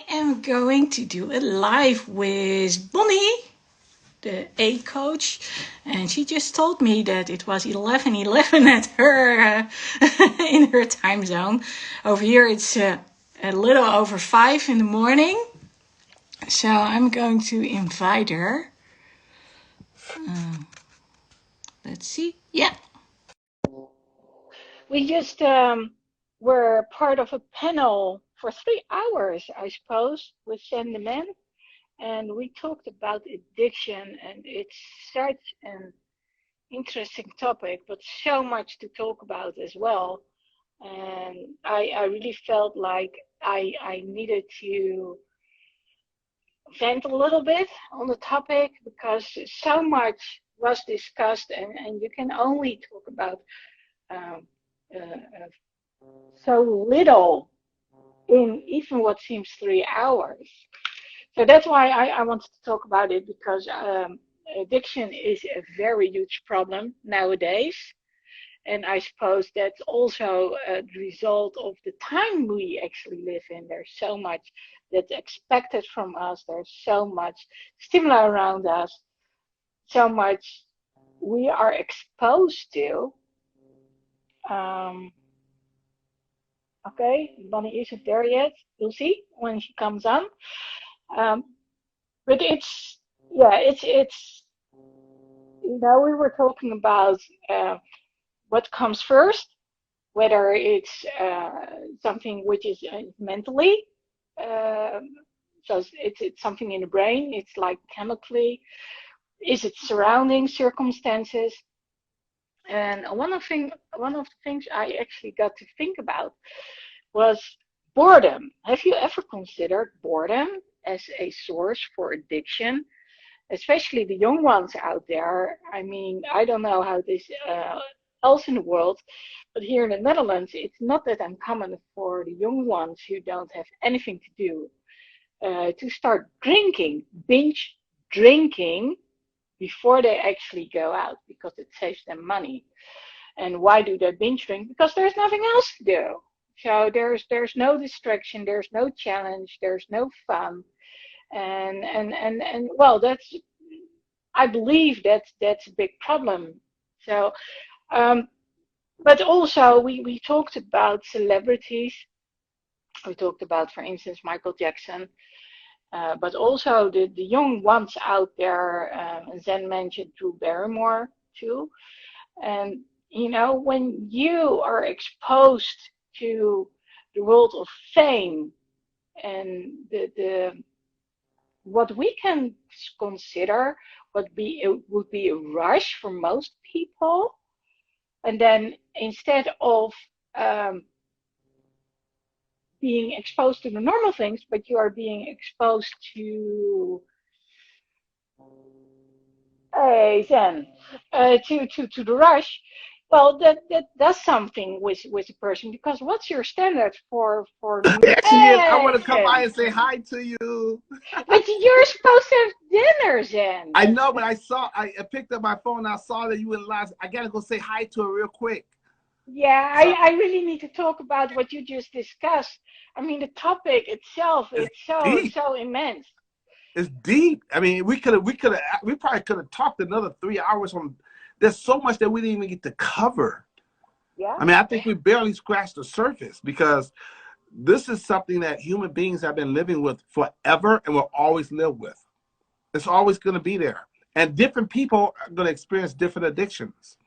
am going to do a live with Bonnie, the A coach, and she just told me that it was 11:11 at her in her time zone. Over here it's a little over 5 in the morning, so I'm going to invite her. Let's see. Yeah. We just were part of a panel for 3 hours, I suppose, with ZantheMan. And we talked about addiction, and it's such an interesting topic, but so much to talk about as well. And I really felt like I needed to vent a little bit on the topic because so much was discussed, and you can only talk about um, so little in even what seems 3 hours. So that's why I wanted to talk about it because addiction is a very huge problem nowadays. And I suppose that's also a result of the time we actually live in. There's so much that's expected from us. There's so much stimuli around us, so much we are exposed to. Um, okay, Bonnie isn't there yet. We'll see when she comes on. Um, but it's we were talking about what comes first, whether it's something which is mentally, uh, so it's something in the brain, it's like chemically, is it surrounding circumstances? And one of the things I actually got to think about was boredom. Have you ever considered boredom as a source for addiction? Especially the young ones out there. I mean, I don't know how this else in the world, but here in the Netherlands, it's not that uncommon for the young ones who don't have anything to do to start drinking, binge drinking before they actually go out because it saves them money. And why do they binge drink? Because there's nothing else to do. So there's no distraction, there's no challenge, there's no fun, and well, that's, I believe that's a big problem. So but also we talked about celebrities. We talked about, for instance, Michael Jackson, but also the young ones out there. Zen mentioned Drew Barrymore too. And when you are exposed to the world of fame and the what we can consider would be a rush for most people, and then instead of um, being exposed to the normal things, but you are being exposed to Zen, to the rush. Well, that does something with a person, because what's your standard for There she is. I want to come by Zen? and say hi to you. But you're supposed to have dinner, Zen. I know, but I picked up my phone. I saw that you were live. I gotta go say hi to her real quick. Yeah, So I really need to talk about what you just discussed. I mean, the topic itself, it's it's so, deep. so immense. It's deep. I mean, we probably could have talked another 3 hours on. There's so much that we didn't even get to cover. Yeah. I mean, I think we barely scratched the surface because this is something that human beings have been living with forever and will always live with. It's always going to be there. And different people are going to experience different addictions,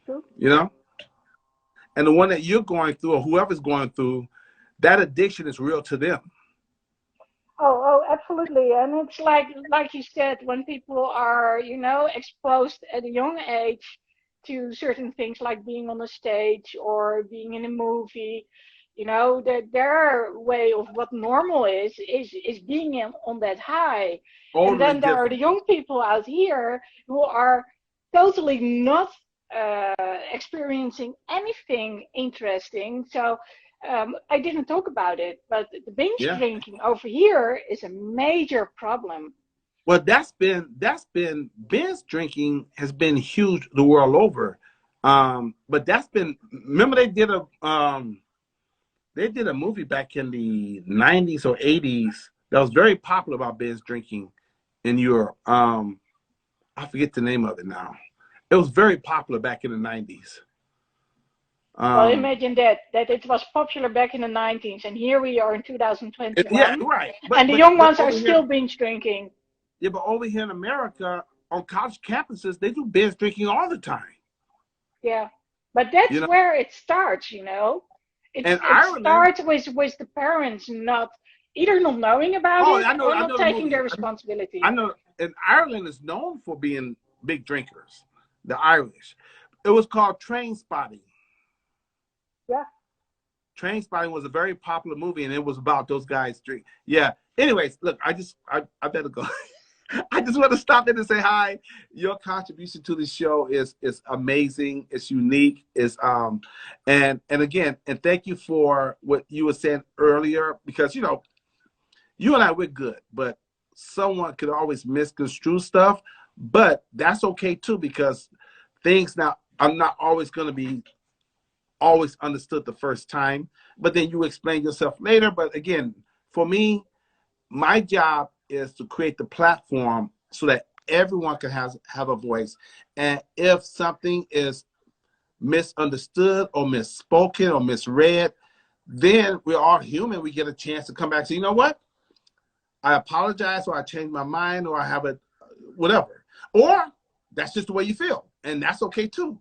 True. you know? And the one that you're going through or whoever's going through, that addiction is real to them. Oh, absolutely. And it's like you said, when people are, exposed at a young age to certain things like being on a stage or being in a movie, that their way of what normal is being on that high. And Totally then there are the different. young people out here who are totally not experiencing anything interesting. So I didn't talk about it, but the binge Yeah. drinking over here is a major problem. Well, that's been binge drinking has been huge the world over. But that's been, remember they did they did a movie back in the 90s or 80s that was very popular about binge drinking in Europe. I forget the name of it now. It was very popular back in the 90s. Well, imagine that it was popular back in the 90s, and here we are in Yeah, 2021, right. and the But young ones are over still here, binge drinking. yeah, but over here in America, on college campuses, they do binge drinking all the time. Yeah, but that's You know, where it starts, you know. in It Ireland. starts with the parents not either not knowing about Oh, it or I not know the taking movie. their I responsibility. know. And Ireland is known for being big drinkers. The Irish. It was called Train Spotting. Yeah. Train Spotting was a very popular movie, and it was about those guys drink. Yeah. Anyways, look, I better go. I just want to stop in and say hi. Your contribution to the show is amazing. It's unique. It's and again, and thank you for what you were saying earlier, because you and I, we're good, but someone could always misconstrue stuff. But that's okay too, because things now are not always going to be always understood the first time. But then you explain yourself later. But again, for me, my job is to create the platform so that everyone can have a voice. And if something is misunderstood or misspoken or misread, then we're all human. We get a chance to come back and say, you know what? I apologize, or I changed my mind, or I have a whatever. Or that's just the way you feel. And that's okay too.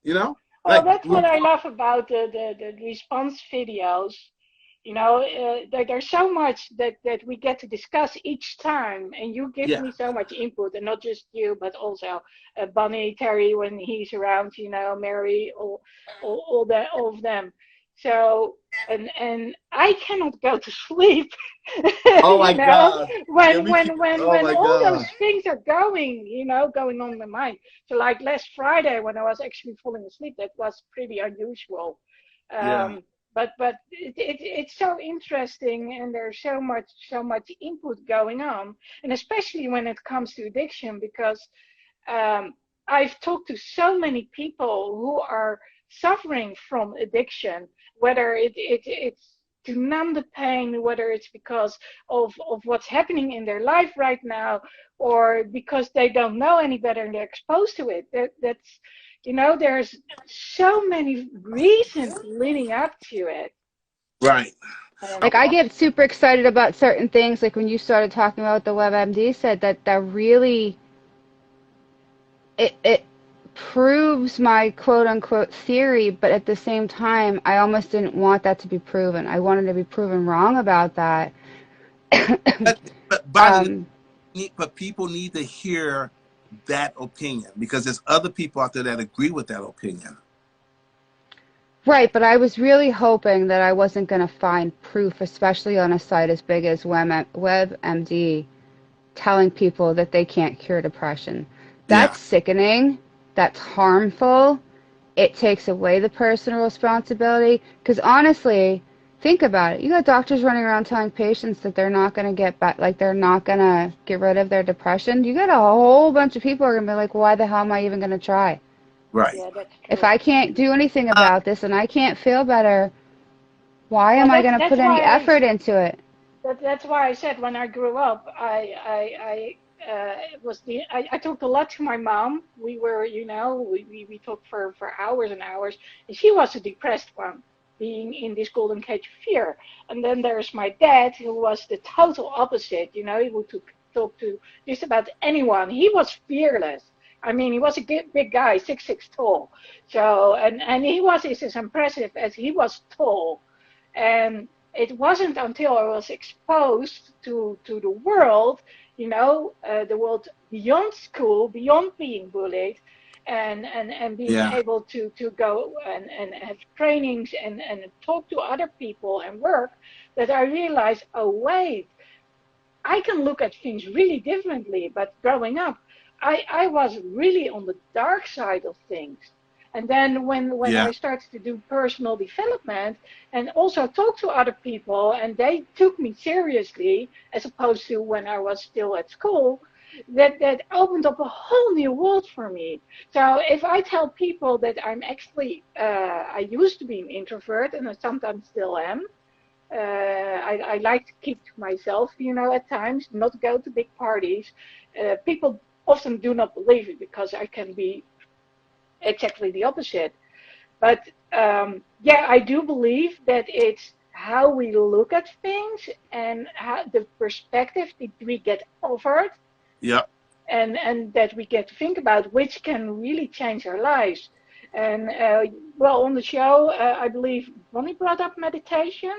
You know? Well, Like, that's what I love about the response videos. You know, there's so much that we get to discuss each time, and you give yeah, me so much input, and not just you, but also Bunny, Terry when he's around, you know, Mary, all of them. So, and I cannot go to sleep, oh you my know, God. Yeah, me too. Oh when my all those God. things are going, you know, going on in my mind. So, like last Friday when I was actually falling asleep, that was pretty unusual. Yeah. But it's so interesting, and there's so much input going on, and especially when it comes to addiction, because um, I've talked to so many people who are suffering from addiction, whether it's to numb the pain, whether it's because of what's happening in their life right now, or because they don't know any better and they're exposed to it. That's, you know, there's so many reasons leading up to it. Right. And Like I get super excited about certain things, like when you started talking about the WebMD said that really it proves my quote unquote theory, but at the same time I almost didn't want that to be proven. I wanted to be proven wrong about that. But, Bonnie, um, but people need to hear that opinion, because there's other people out there that agree with that opinion. right, but I was really hoping that I wasn't going to find proof, especially on a site as big as WebMD, telling people that they can't cure depression. Yeah. That's sickening. That's harmful. It takes away the personal responsibility. Because honestly, think about it. You got doctors running around telling patients that they're not going to get back, like they're not going to get rid of their depression. You got a whole bunch of people who are going to be like, why the hell am I even going to try? Right. yeah, that's If true. I can't do anything about this and I can't feel better, why Well, am I going to put any effort into it? that's why I said when I grew up, it was I talked a lot to my mom. We were, you know, we talked for hours and hours, and she was a depressed one, being in this golden cage of fear. And then there's my dad, who was the total opposite. You know, he would talk to just about anyone. He was fearless. I mean, he was a big guy, 6'6" tall. So, and he was as impressive as he was tall. And it wasn't until I was exposed to the world, you know, the world beyond school, beyond being bullied, and being Yeah. able to go and have trainings and talk to other people and work, that I realized, oh wait, I can look at things really differently. But growing up, I was really on the dark side of things. And then when Yeah. I started to do personal development and also talk to other people, and they took me seriously as opposed to when I was still at school, that opened up a whole new world for me. So if I tell people that I'm actually, I used to be an introvert and I sometimes still am. I like to keep to myself, at times, not go to big parties. People often do not believe it because I can be exactly the opposite. But yeah, I do believe that it's how we look at things and how the perspective that we get offered, Yep. and that we get to think about, which can really change our lives. And well, on the show, I believe Bonnie brought up meditation.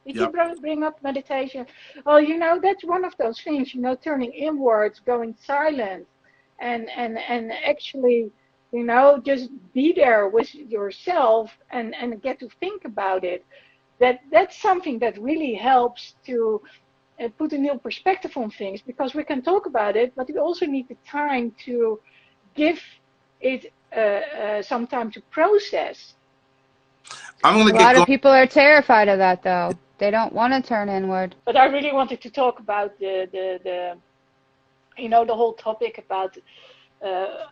Did you Yep. bring up meditation? Well, that's one of those things, turning inwards, going silent, and actually, just be there with yourself and get to think about it. That's something that really helps to put a new perspective on things, because we can talk about it, but we also need the time to give it some time to process. I'm A gonna get lot of going. people are terrified of that, though. They don't want to turn inward. But I really wanted to talk about the whole topic about uh,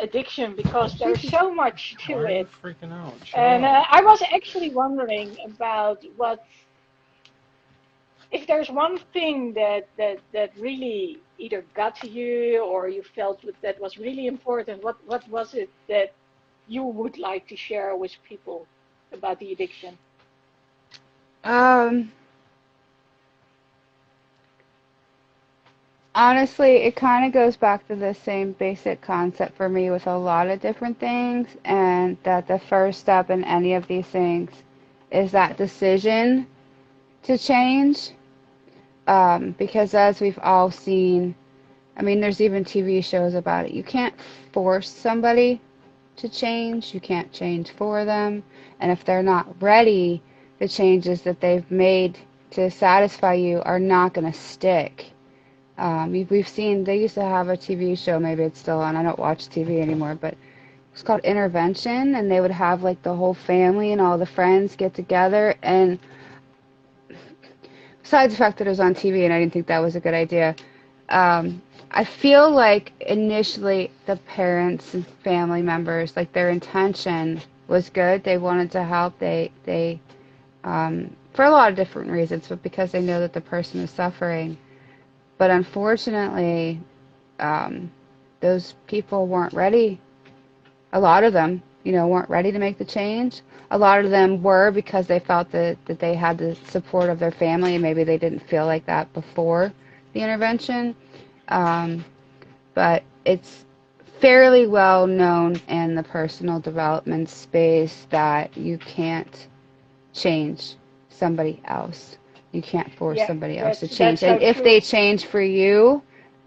addiction, because there's so much Why to are you it. freaking out? Shut And up. I was actually wondering about if there's one thing that really either got to you or you felt that was really important. What was it that you would like to share with people about the addiction? Um, Honestly, it kind of goes back to the same basic concept for me with a lot of different things, and that the first step in any of these things is that decision to change. Because as we've all seen, I mean, there's even TV shows about it. You can't force somebody to change, you can't change for them, and if they're not ready, the changes that they've made to satisfy you are not going to stick. We've seen, they used to have a TV show, maybe it's still on, I don't watch TV anymore, but it's called Intervention, and they would have like the whole family and all the friends get together, and besides the fact that it was on TV and I didn't think that was a good idea, I feel like initially the parents and family members, like their intention was good. They wanted to help. They for a lot of different reasons, but because they know that the person is suffering. But unfortunately, um, those people weren't ready. A lot of them, weren't ready to make the change. A lot of them were because they felt that they had the support of their family, and maybe they didn't feel like that before the intervention. Um, but it's fairly well known in the personal development space that you can't change somebody else. You can't force Yeah, somebody else to that's change. so And if they true. change for you,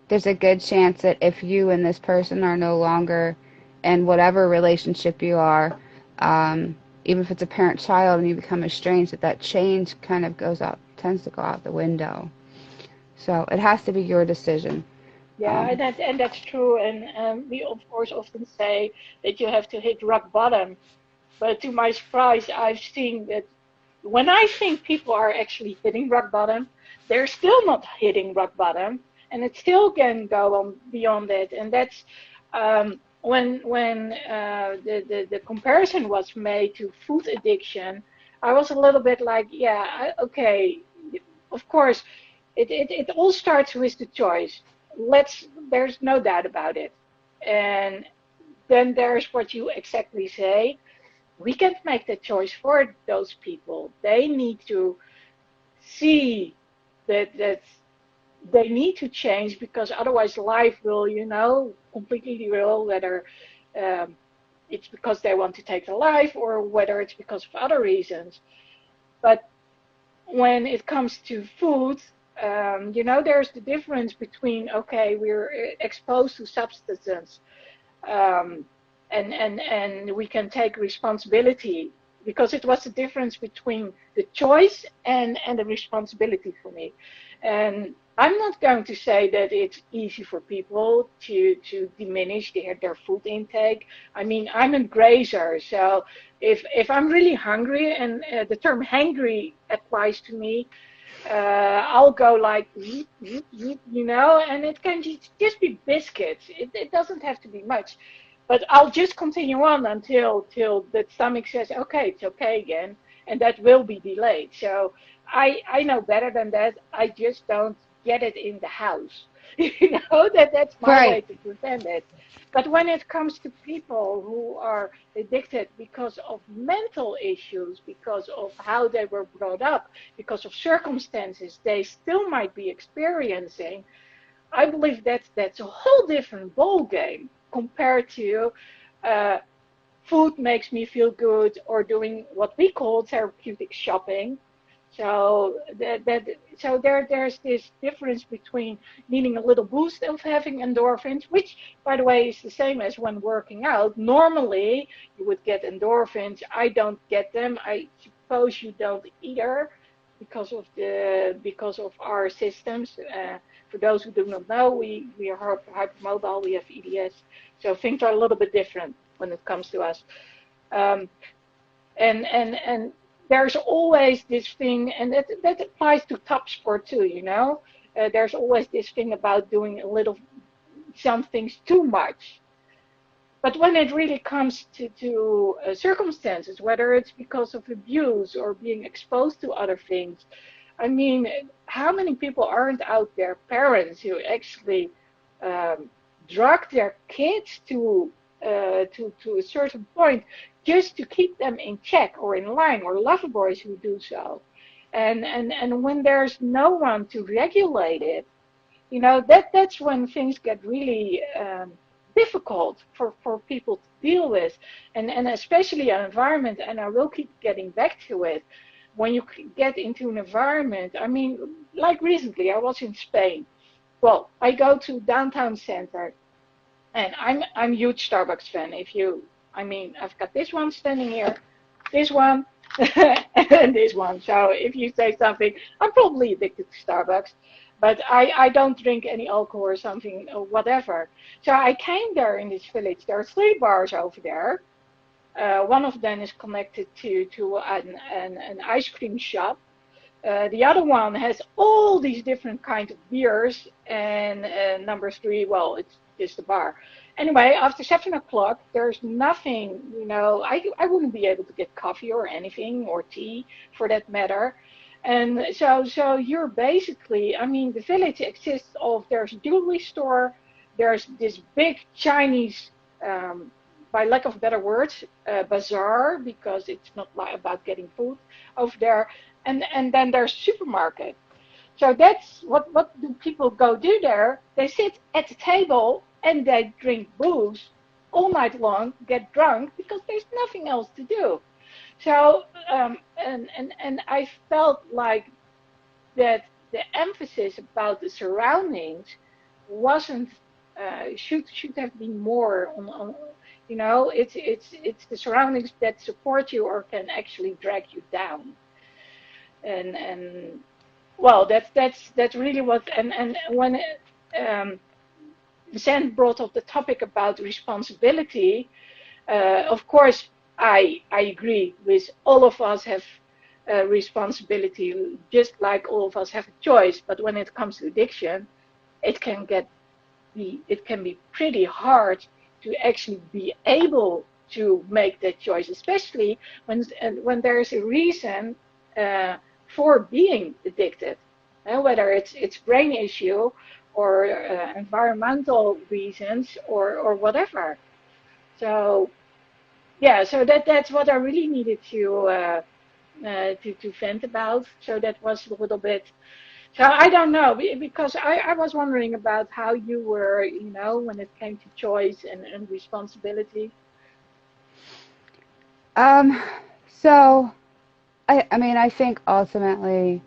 there's a good chance that if you and this person are no longer in whatever relationship you are, even if it's a parent-child and you become estranged, that change kind of tends to go out the window. So it has to be your decision. Yeah, Um, and that's true. And we of course often say that you have to hit rock bottom. But to my surprise, I've seen that when I think people are actually hitting rock bottom, they're still not hitting rock bottom, and it still can go on beyond it. And that's when the comparison was made to food addiction. I was a little bit like, yeah, okay, of course, it all starts with the choice. There's no doubt about it. And then there's what you exactly say. We can't make the choice for those people. They need to see that they need to change, because otherwise life will, completely derail, whether um, it's because they want to take their life or whether it's because of other reasons. But when it comes to food, there's the difference between, okay, we're exposed to substances, um, and we can take responsibility, because it was the difference between the choice and the responsibility for me. And I'm not going to say that it's easy for people to diminish their food intake. I mean, I'm a grazer, so if I'm really hungry, and the term hangry applies to me, I'll go like, zoop, zoop, zoop, and it can just be biscuits. It doesn't have to be much, but I'll just continue on until till the stomach says, okay, it's okay again, and that will be delayed. So I know better than that. I just don't get it in the house. That's my way Right. to prevent it. But when it comes to people who are addicted because of mental issues, because of how they were brought up, because of circumstances they still might be experiencing, I believe that's a whole different ball game compared to uh, food makes me feel good or doing what we call therapeutic shopping. So there's this difference between needing a little boost of having endorphins, which by the way is the same as when working out. Normally you would get endorphins. I don't get them. I suppose you don't either because of our systems. For those who do not know, we are hypermobile. We have EDS, so things are a little bit different when it comes to us. Um, and there's always this thing, and that applies to top sport too. There's always this thing about doing a little some things too much. But when it really comes to circumstances, whether it's because of abuse or being exposed to other things, I mean, how many people aren't out there, parents who actually um, drug their kids to a certain point just to keep them in check or in line, or lover boys who do so, and when there's no one to regulate it, that's when things get really difficult for people to deal with, and especially an environment. And I will keep getting back to it. When you get into an environment, I mean, like recently, I was in Spain. Well, I go to downtown center, and I'm a huge Starbucks fan. I mean, I've got this one standing here, this one, and this one. So if you say something, I'm probably addicted to Starbucks, but I don't drink any alcohol or something or whatever. So I came there in this village. There are three bars over there. One of them is connected to an ice cream shop. The other one has all these different kinds of beers, and number three, well, it's just a bar. Anyway, after 7 o'clock, there's nothing, I wouldn't be able to get coffee or anything, or tea for that matter. And so you're basically, I mean, the village exists of, there's a jewelry store, there's this big Chinese, um, by lack of better words, bazaar, because it's not about getting food over there, and then there's supermarket. So that's what do people go do there? They sit at the table and they drink booze all night long, get drunk because there's nothing else to do. So and I felt like that the emphasis about the surroundings wasn't should have been more on it's the surroundings that support you or can actually drag you down. And well, that's really what. And when um, Zen brought up the topic about responsibility, of course I agree with all of us have responsibility, just like all of us have a choice. But when it comes to addiction, it can it can be pretty hard to actually be able to make that choice, especially when there is a reason uh, for being addicted, whether it's brain issue or environmental reasons or whatever. So yeah, so that's what I really needed to vent about. So that was a little bit. So I don't know, because I was wondering about how you were, when it came to choice and responsibility. Um, so I mean, I think ultimately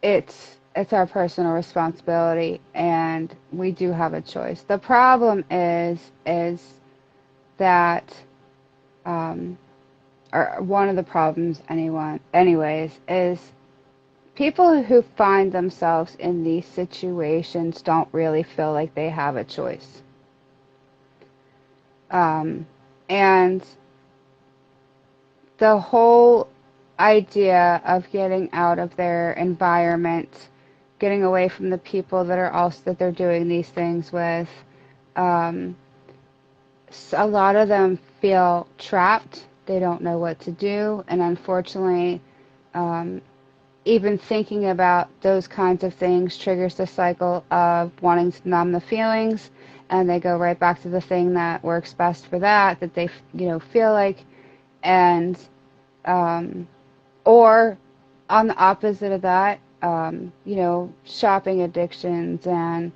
it's our personal responsibility, and we do have a choice. The problem is that um, or one of the problems anyways is people who find themselves in these situations don't really feel like they have a choice. Um, and the whole idea of getting out of their environment, getting away from the people that are also that they're doing these things with. Um, a lot of them feel trapped. They don't know what to do, and unfortunately, um, even thinking about those kinds of things triggers the cycle of wanting to numb the feelings, and they go right back to the thing that works best for that they feel like, and um, or on the opposite of that, shopping addictions and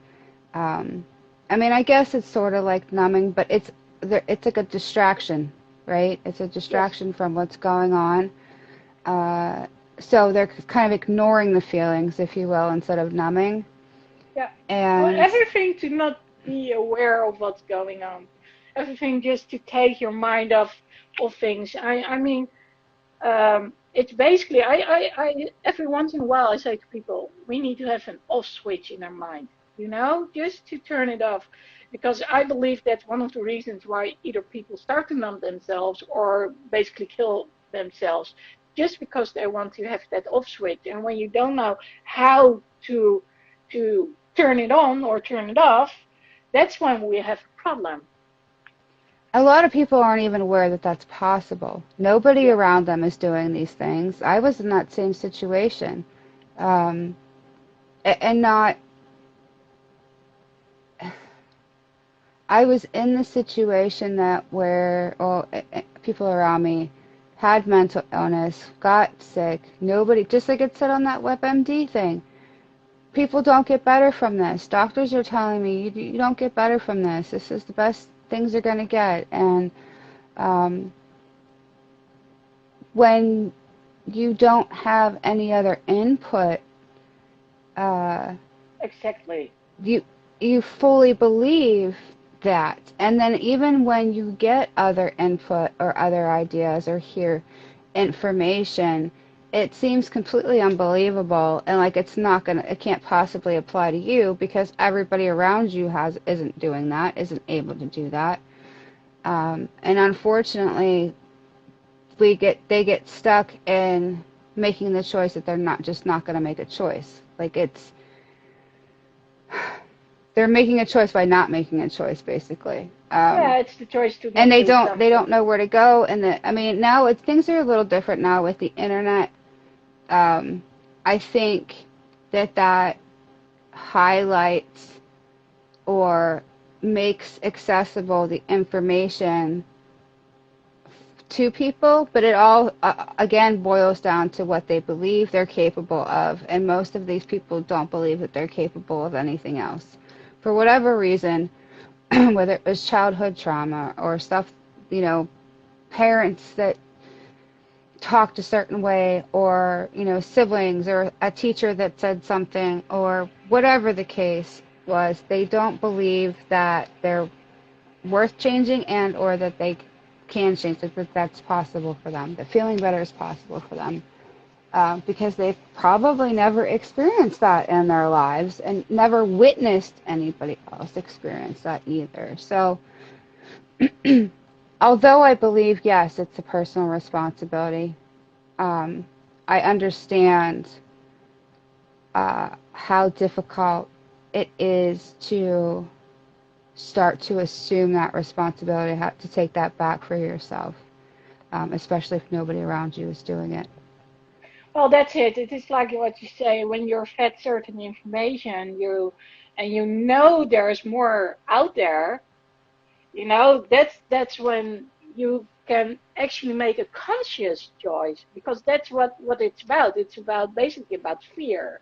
I mean, I guess it's sort of like numbing, but it's like a distraction, right? It's a Yes. distraction from what's going on. Uh, so they're kind of ignoring the feelings, if you will, instead of numbing. Yeah. Well, And everything to not be aware of what's going on. Everything just to take your mind off of things. I mean, it's basically I every once in a while I say to people, we need to have an off switch in our mind, just to turn it off, because I believe that's one of the reasons why either people start to numb themselves or basically kill themselves, just because they want to have that off switch. And when you don't know how to turn it on or turn it off, that's when we have a problem. a lot of people aren't even aware that that's possible. Nobody Yeah. around them is doing these things. I was in that same situation. Um, and not, I was in the situation that where people around me had mental illness, got sick. Nobody, just like it said on that WebMD thing, people don't get better from this. Doctors are telling me you don't get better from this. This is the best things you're going to get. And um, when you don't have any other input, uh, Exactly. you you fully believe that. And then even when you get other input or other ideas or hear information, it seems completely unbelievable and like it can't possibly apply to you because everybody around you isn't doing that, isn't able to do that. And unfortunately, they get stuck in making the choice that they're not going to make a choice. Like they're making a choice by not making a choice, basically. Yeah, it's the choice to And not do they something. don't know where to go. And I mean, now things are a little different now with the internet. Um, I think that highlights or makes accessible the information to people, but it all again boils down to what they believe they're capable of, and most of these people don't believe that they're capable of anything else for whatever reason. Whether it was childhood trauma or stuff, parents that talked a certain way, or siblings, or a teacher that said something, or whatever the case was, they don't believe that they're worth changing and or that they can change it, that that's possible for them, that feeling better is possible for them, because they've probably never experienced that in their lives and never witnessed anybody else experience that either. So although I believe, yes, it's a personal responsibility, um, I understand how difficult it is to start to assume that responsibility, to take that back for yourself, especially if nobody around you is doing it. Well, that's it. It is like what you say, when you're fed certain information, you know there's more out there, that's when you can actually make a conscious choice, because that's what it's about. It's about basically about fear.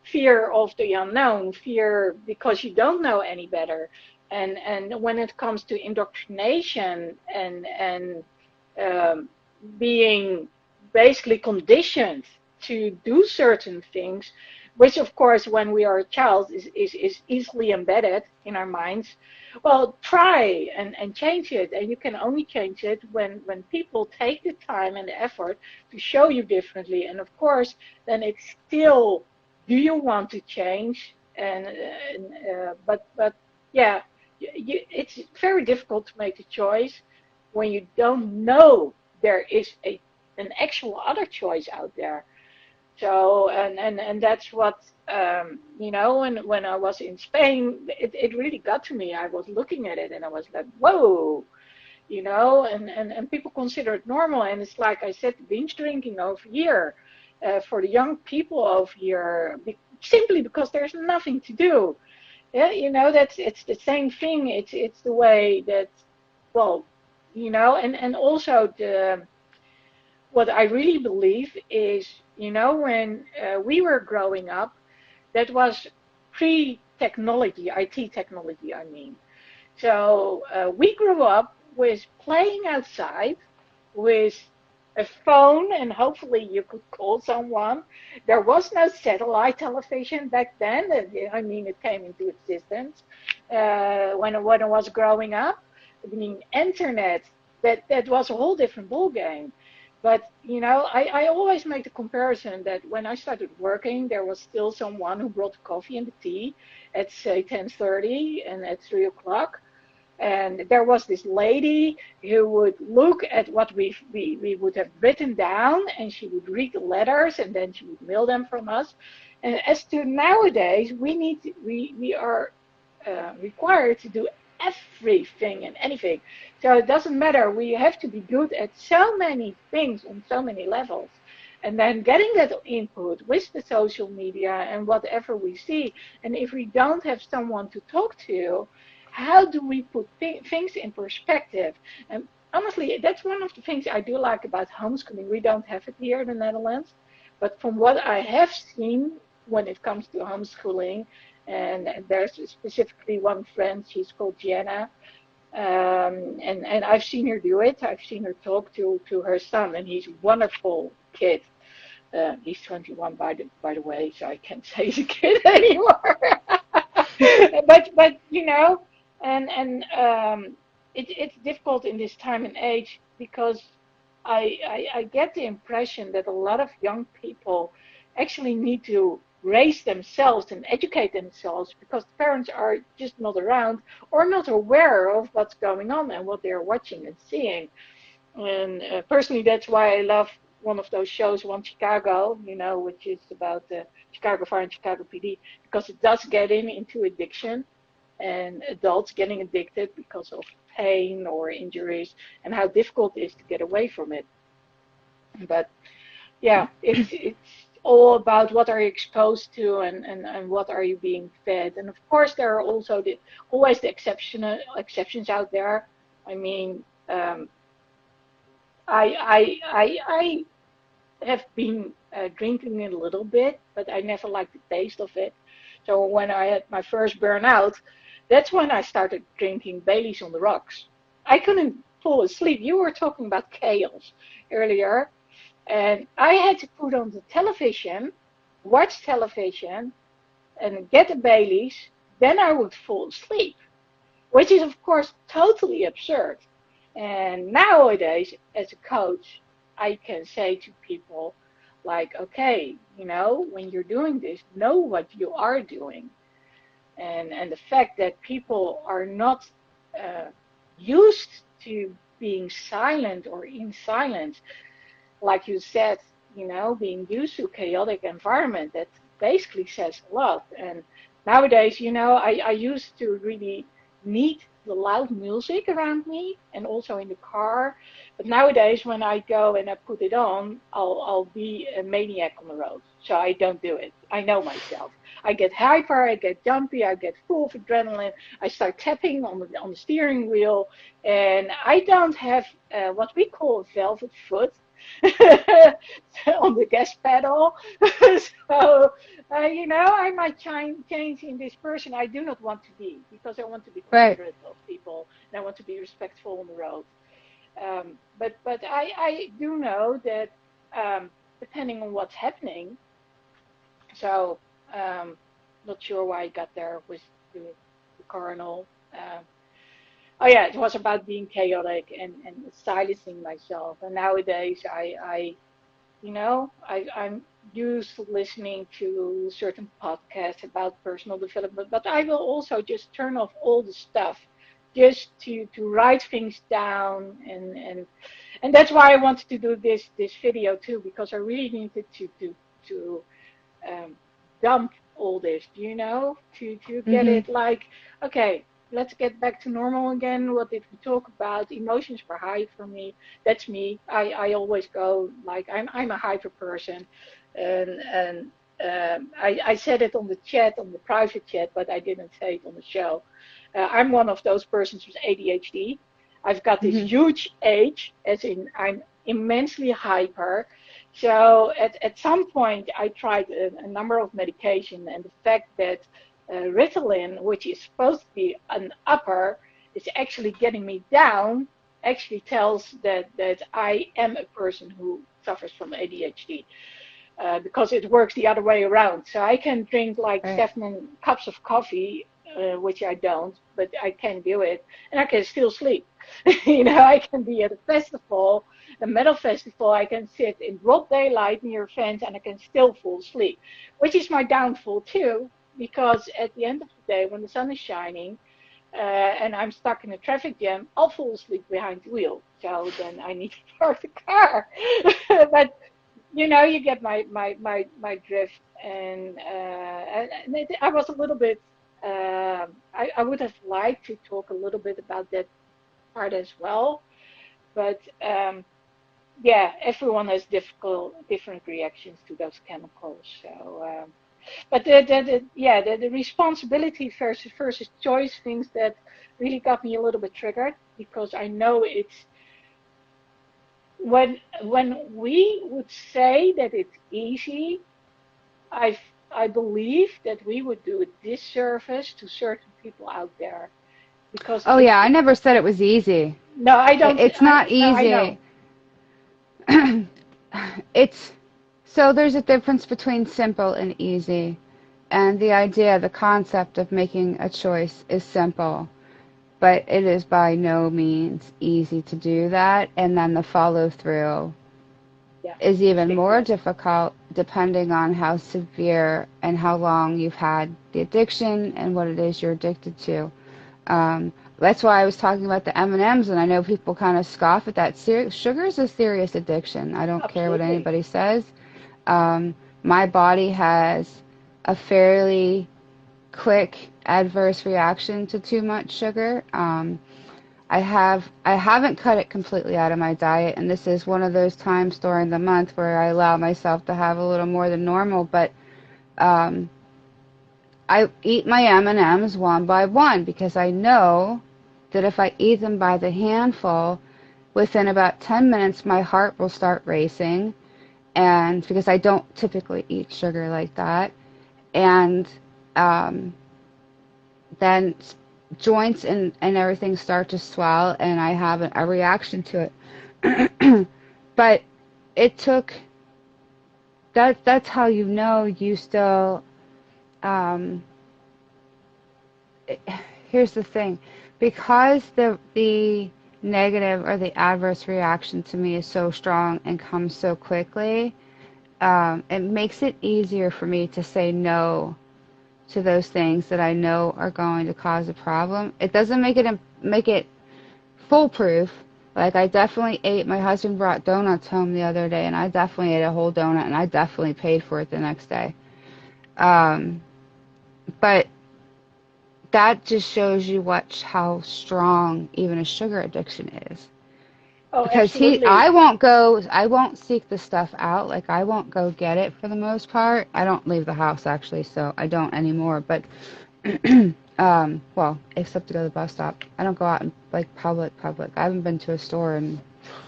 Fear of the unknown, fear because you don't know any better. And when it comes to indoctrination and um, being basically conditioned to do certain things, which of course when we are a child is easily embedded in our minds. Well, try and change it, and you can only change it when people take the time and the effort to show you differently. And of course, then it's still, do you want to change? But yeah, it's very difficult to make a choice when you don't know there is a an actual other choice out there. So, and that's what, when I was in Spain, it really got to me. I was looking at it and I was like, whoa, and people consider it normal. And it's like I said, binge drinking over here, for the young people over here, simply because there's nothing to do. Yeah, it's the same thing. It's the way that, well, and also what I really believe is, when we were growing up, that was pre-technology, IT technology, I mean. So we grew up with playing outside with a phone, and hopefully you could call someone. There was no satellite television back then. I mean, it came into existence when I was growing up. I mean, internet, that was a whole different ballgame. But I always make the comparison that when I started working, there was still someone who brought the coffee and the tea at say 10:30 and at 3 o'clock. And there was this lady who would look at what we would have written down, and she would read the letters, and then she would mail them from us. And as to nowadays, we are required to do everything and anything. So it doesn't matter. We have to be good at so many things on so many levels. And then getting that input with the social media and whatever we see. And if we don't have someone to talk to, how do we put things in perspective? And honestly, that's one of the things I do like about homeschooling. We don't have it here in the Netherlands, but from what I have seen when it comes to homeschooling, and there's specifically one friend, she's called Jenna, and I've seen her do it. I've seen her talk to her son, and he's a wonderful kid. He's 21 by the way, so I can't say he's a kid anymore. but it's difficult in this time and age because I get the impression that a lot of young people actually need to raise themselves and educate themselves because the parents are just not around or not aware of what's going on and what they're watching and seeing. And personally, that's why I love one of those shows, One Chicago, which is about the Chicago Fire and Chicago PD, because it does get into addiction and adults getting addicted because of pain or injuries and how difficult it is to get away from it. But yeah, it's all about what are you exposed to and what are you being fed. And of course, there are also always the exceptions out there. I mean, I have been drinking it a little bit, but I never liked the taste of it. So when I had my first burnout, that's when I started drinking Baileys on the rocks. I couldn't fall asleep. You were talking about chaos earlier, and I had to put on the television, watch television, and get the Baileys. Then I would fall asleep, which is of course totally absurd. And nowadays, as a coach, I can say to people like, okay, when you're doing this, know what you are doing. And the fact that people are not uh, used to being silent or in silence, like you said, being used to a chaotic environment, that basically says a lot. And nowadays, I used to really need the loud music around me and also in the car. But nowadays, when I go and I put it on, I'll be a maniac on the road. So I don't do it. I know myself. I get hyper, I get jumpy, I get full of adrenaline. I start tapping on the steering wheel, and I don't have what we call a velvet foot on the gas pedal. So, I might change in this person I do not want to be because I want to be Right. considerate of people and I want to be respectful on the road. But I do know that depending on what's happening, so not sure why I got there with the coronal. Oh yeah, it was about being chaotic and silencing myself. And nowadays, I'm used to listening to certain podcasts about personal development, but I will also just turn off all the stuff just to write things down And that's why I wanted to do this video too, because I really needed to um, dump all this, to get Mhm. it like, okay, let's get back to normal again. What did we talk about? Emotions were high for me. That's me. I always go like I'm a hyper person, and I said it on the chat, on the private chat, but I didn't say it on the show. I'm one of those persons with ADHD. I've got this Mhm. huge age, as in I'm immensely hyper. So at some point, I tried a number of medication, and the fact that Ritalin, which is supposed to be an upper, is actually getting me down, actually tells that I am a person who suffers from ADHD, because it works the other way around. So I can drink like Right. 7 cups of coffee, which I don't, but I can do it, and I can still sleep. I can be at a festival, a metal festival. I can sit in broad daylight near a fence, and I can still fall asleep, which is my downfall too. Because at the end of the day, when the sun is shining, and I'm stuck in a traffic jam, I'll fall asleep behind the wheel. So then I need to park the car. But you get my drift, and I was a little bit. I would have liked to talk a little bit about that part as well, but yeah, everyone has different reactions to those chemicals. So, but the responsibility versus choice things that really got me a little bit triggered, because I know it's when we would say that it's easy. I I believe that we would do a disservice to certain people out there, because Oh it's yeah, I never said it was easy. no, I don't. It's not No, I know. easy. It's so there's a difference between simple and easy. And the idea, the concept of making a choice is simple, but it is by no means easy to do that. And then the follow through Yeah, is even stick to more it. difficult depending on how severe and how long you've had the addiction and what it is you're addicted to. That's why I was talking about the M&Ms, and I know people kind of scoff at that. Sugar is a serious addiction. I don't care what Absolutely. anybody says. My body has a fairly quick adverse reaction to too much sugar. I haven't cut it completely out of my diet, and this is one of those times during the month where I allow myself to have a little more than normal. But um, I eat my M&Ms one by one because I know that if I eat them by the handful, within about 10 minutes my heart will start racing, and because I don't typically eat sugar like that, and um, then joints and everything start to swell, and I have a reaction to it. But it took that's how you know you still um, here's the thing, because the negative or the adverse reaction to me is so strong and comes so quickly, it makes it easier for me to say no to those things that I know are going to cause a problem. It doesn't make it foolproof. Like, I definitely ate, my husband brought donuts home the other day, and I definitely ate a whole donut, and I definitely paid for it the next day. Um, but that just shows you how strong even a sugar addiction is. Oh, Because absolutely. I won't seek the stuff out. Like, I won't go get it for the most part. I don't leave the house actually, so I don't anymore. But well, except to go to the bus stop. I don't go out in like public. I haven't been to a store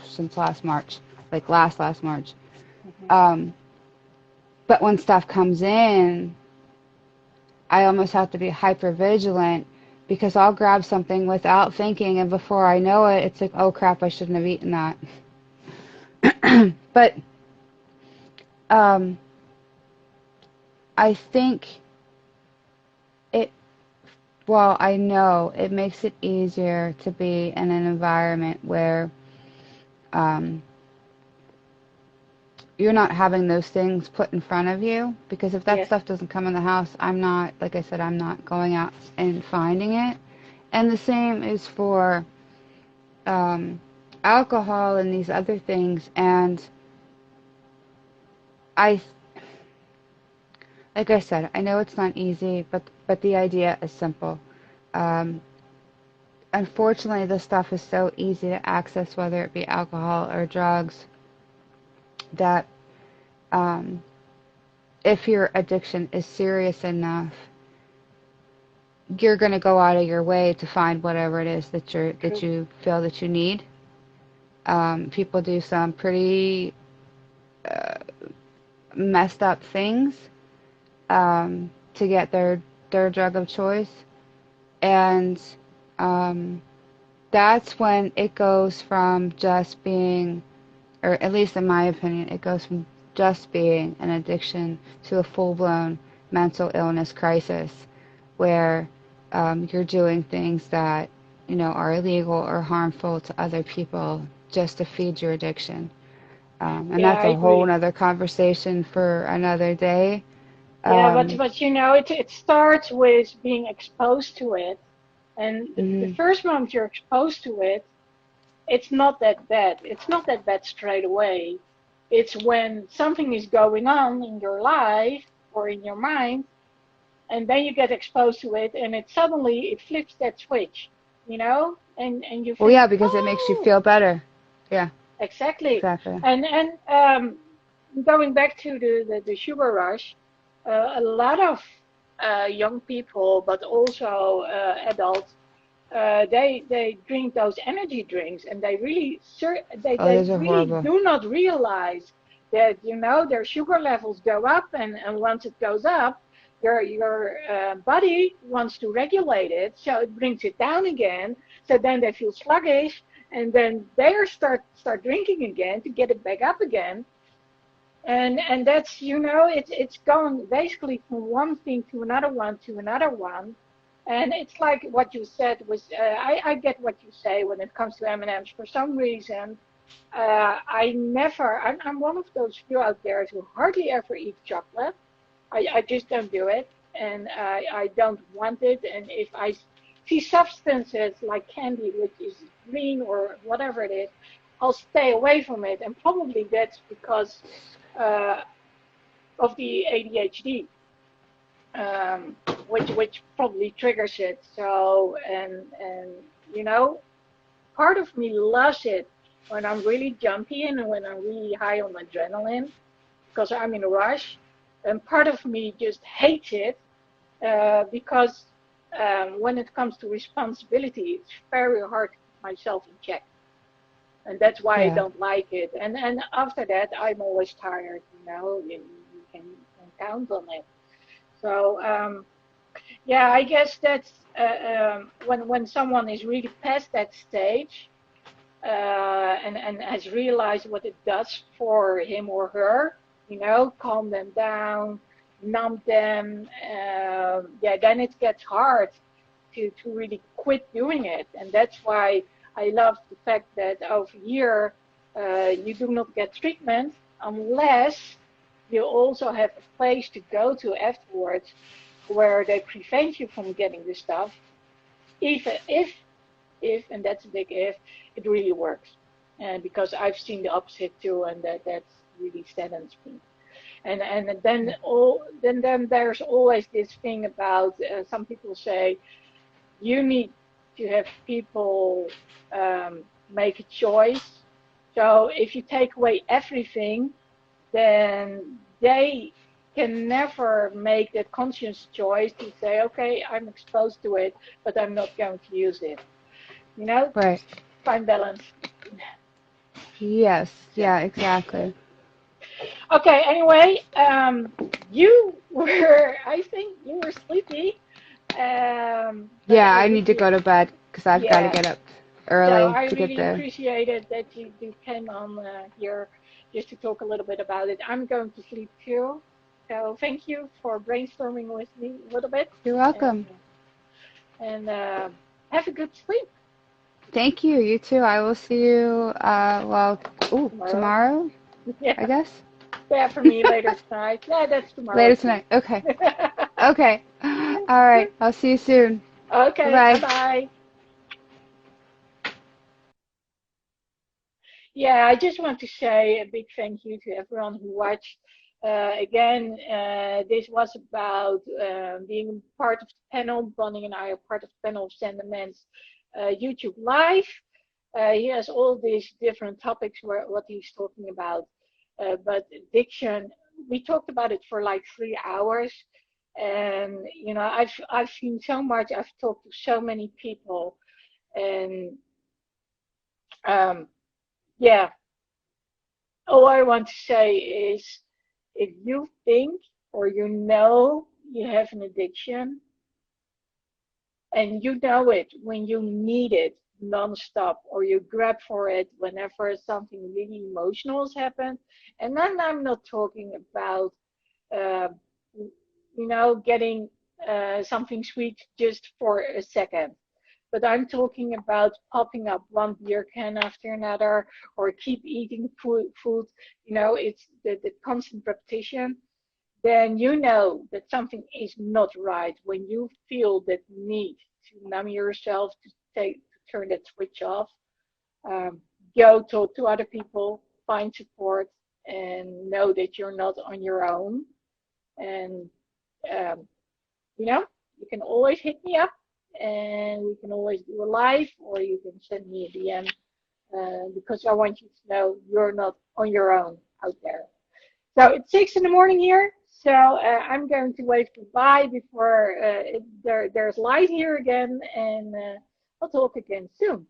since last March, like last March. Hmm. Um, but when stuff comes in, I almost have to be hyper vigilant because I'll grab something without thinking, and before I know it, it's like, oh crap, I shouldn't have eaten that. But um, I think it. Well, I know it makes it easier to be in an environment where um, you're not having those things put in front of you, because if that Yes. stuff doesn't come in the house, I'm not, like I said, I'm not going out and finding it. And the same is for um, alcohol and these other things. And I, like I said, I know it's not easy, but the idea is simple. Um, Unfortunately, this stuff is so easy to access, whether it be alcohol or drugs, that um, if your addiction is serious enough, you're going to go out of your way to find whatever it is that True. you feel that you need. People do some pretty uh, messed up things to get their drug of choice, and um, that's when it goes from just being, or at least in my opinion, it goes from just being an addiction to a full-blown mental illness crisis, where you're doing things that are illegal or harmful to other people just to feed your addiction. And Yeah, that's I a whole agree. other conversation for another day. Yeah, Um, but it starts with being exposed to it, and the mhm. first moment you're exposed to it, it's not that bad. It's not that bad straight away. It's when something is going on in your life or in your mind, and then you get exposed to it, and it flips that switch, and you Well, think, yeah, because it makes you oh, feel better. Yeah, exactly. exactly. And going back to the sugar rush, a lot of young people, but also adults, they drink those energy drinks, and Oh, they those are really horrible. do not realize that their sugar levels go up, and once it goes up, your body wants to regulate it, so it brings it down again. So then they feel sluggish, and then they start drinking again to get it back up again. And that's it's going basically from one thing to another one. And it's like what you said was I get what you say when it comes to M&Ms. For some reason, I'm one of those few out there who hardly ever eat chocolate. I just don't do it, and I don't want it. And if I see substances like candy, which is green or whatever it is, I'll stay away from it. And probably that's because uh, of the ADHD, which probably triggers it. So and part of me loves it when I'm really jumpy and when I'm really high on adrenaline because I'm in a rush, and part of me just hates it because when it comes to responsibility, it's very hard to keep myself in check, and that's why I Yeah. don't like it. And after that, I'm always tired. You can count on it. So yeah, I guess that's when someone is really past that stage and has realized what it does for him or her, calm them down, numb them. Yeah, then it gets hard to really quit doing it. And that's why I love the fact that over here you do not get treatment unless you also have a place to go to afterwards where they prevent you from getting the stuff, even if, and that's a big if, it really works. And because I've seen the opposite too, and that's really saddens me. And then there's always this thing about some people say you need to have people make a choice. So if you take away everything, then they can never make that conscious choice to say, okay, I'm exposed to it, but I'm not going to use it. You know, Right. find balance. Yes. Yeah. Yeah, exactly. Okay. Anyway, you were, I think you were sleepy, but Yeah, I I need to really, go to bed because I've got to yeah. get up So early I to get really there. appreciated that you came on here just to talk a little bit about it. I'm going to sleep too. So thank you for brainstorming with me a little bit, You're and welcome. have a good sleep Thank you. You too. I will see you, tomorrow. tomorrow, I Yeah, guess. yeah, for me later tonight. Yeah, that's tomorrow Later too. tonight. Okay. Okay. All right. I'll see you soon. Okay, bye Bye-bye. bye. Yeah, I just want to say a big thank you to everyone who watched. Again, this was about being part of the panel. Bonnie and I are part of the panel of ZantheMan's YouTube Live. He has all these different topics what he's talking about. But addiction, we talked about it for like 3 hours. And, you know, I've seen so much, I've talked to so many people. And um, yeah, all I want to say is if you think or you know you have an addiction and you know it when you need it nonstop or you grab for it whenever something really emotional has happened, and then I'm not talking about, uh, you know, getting something sweet just for a second. But I'm talking about popping up one beer can after another, or keep eating food. You know, it's the constant repetition. Then you know that something is not right when you feel that need to numb yourself to turn that switch off. Um, Go talk to other people, find support, and know that you're not on your own. And um, you know, you can always hit me up and we can always do a live, or you can send me a DM because I want you to know you're not on your own out there. So it's 6 in the morning here. So I'm going to wave goodbye before there's light here again, and I'll talk again soon.